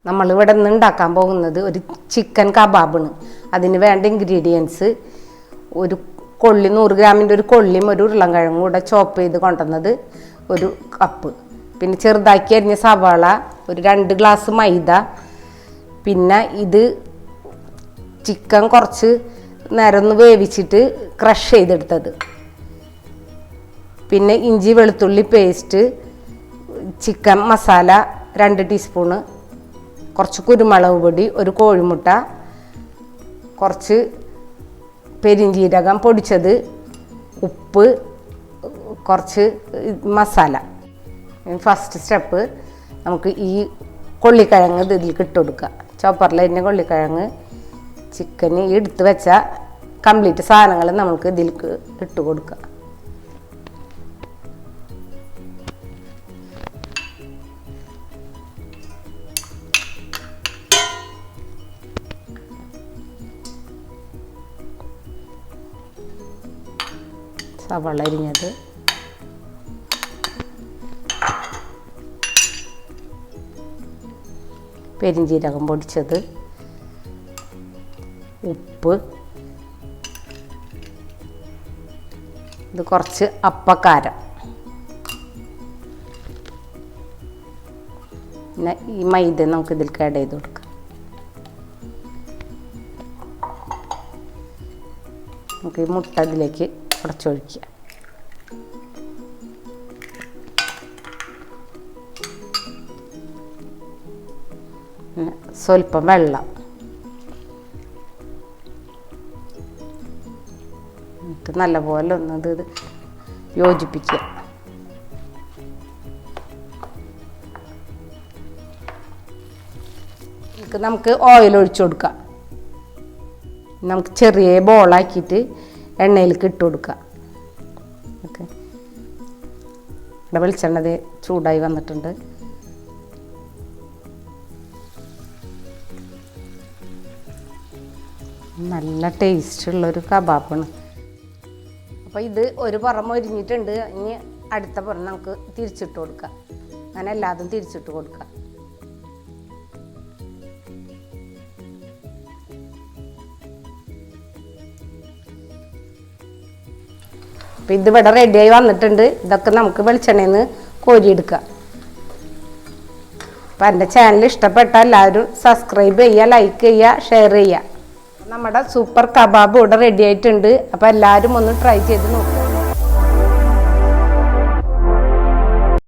നമ്മളിവിടെ നിന്ന് ഉണ്ടാക്കാൻ പോകുന്നത് ഒരു ചിക്കൻ കബാബാണ്. അതിന് വേണ്ട ഇൻഗ്രീഡിയൻസ് ഒരു കൊള്ളി 100 ഗ്രാമിൻ്റെ ഒരു കൊള്ളിയും ഒരു ഉരുളൻകിഴങ്ങും കൂടെ ചോപ്പ് ചെയ്ത് കൊണ്ടുവന്നത് ഒരു കപ്പ്, പിന്നെ ചെറുതാക്കി അരിഞ്ഞ സവാള, ഒരു 2 ഗ്ലാസ് മൈദ, പിന്നെ ഇത് ചിക്കൻ കുറച്ച് നേരം ഒന്ന് വേവിച്ചിട്ട് ക്രഷ് ചെയ്തെടുത്തത്, പിന്നെ ഇഞ്ചി വെളുത്തുള്ളി പേസ്റ്റ്, ചിക്കൻ മസാല 2 ടീസ്പൂണ്, കുറച്ച് കുരുമുളക് പൊടി, ഒരു കോഴിമുട്ട, കുറച്ച് പെരിഞ്ജീരകം പൊടിച്ചത്, ഉപ്പ്, കുറച്ച് മസാല. ഫസ്റ്റ് സ്റ്റെപ്പ് നമുക്ക് ഈ കൊള്ളിക്കിഴങ്ങ് ഇതിലേക്ക് ഇട്ട് കൊടുക്കുക. ചോപ്പറിൽ തന്നെ കൊള്ളിക്കിഴങ്ങ്, ചിക്കന് എടുത്ത് വെച്ച കംപ്ലീറ്റ് സാധനങ്ങൾ നമുക്ക് ഇതിലേക്ക് ഇട്ട് കൊടുക്കുക. സവാള അരിഞ്ഞത്, പെരിഞ്ജീരകം പൊടിച്ചത്, ഉപ്പ്, ഇത് കുറച്ച് അപ്പക്കാരം, പിന്നെ ഈ മൈദ നമുക്ക് ഇതിലേക്ക് ആഡ് ചെയ്ത് കൊടുക്കാം. നമുക്ക് ഈ മുട്ട ഇതിലേക്ക് ഉടച്ചൊഴിക്കുക. സ്വല്പം വെള്ളം എന്നിട്ട് നല്ലപോലെ ഒന്നത് ഇത് യോജിപ്പിക്കുക. നമുക്ക് ഓയിൽ ഒഴിച്ചു കൊടുക്കാം. നമുക്ക് ചെറിയ ബോളാക്കിയിട്ട് എണ്ണയിലേക്ക് ഇട്ട് കൊടുക്കുക. ഓക്കെ, ഇവിടെ വെളിച്ചെണ്ണ ചൂടായി വന്നിട്ടുണ്ട്. നല്ല ടേസ്റ്റുള്ളൊരു കബാബാണ്. അപ്പോൾ ഇത് ഒരു പുറം ഒരിഞ്ഞിട്ടുണ്ട്. ഇനി അടുത്ത പുറം നമുക്ക് തിരിച്ചിട്ട് കൊടുക്കാം. അങ്ങനെ എല്ലാതും തിരിച്ചിട്ട് കൊടുക്കാം. അപ്പം ഇതിവിടെ റെഡിയായി വന്നിട്ടുണ്ട്. ഇതൊക്കെ നമുക്ക് വെളിച്ചെണ്ണയിൽ നിന്ന് കോരിയെടുക്കാം. അപ്പം എൻ്റെ ചാനൽ ഇഷ്ടപ്പെട്ട എല്ലാവരും സബ്സ്ക്രൈബ് ചെയ്യുക, ലൈക്ക് ചെയ്യുക, ഷെയർ ചെയ്യുക. നമ്മുടെ സൂപ്പർ കബാബ് ഇവിടെ റെഡി ആയിട്ടുണ്ട്. അപ്പോൾ എല്ലാവരും ഒന്ന് ട്രൈ ചെയ്ത് നോക്കുക.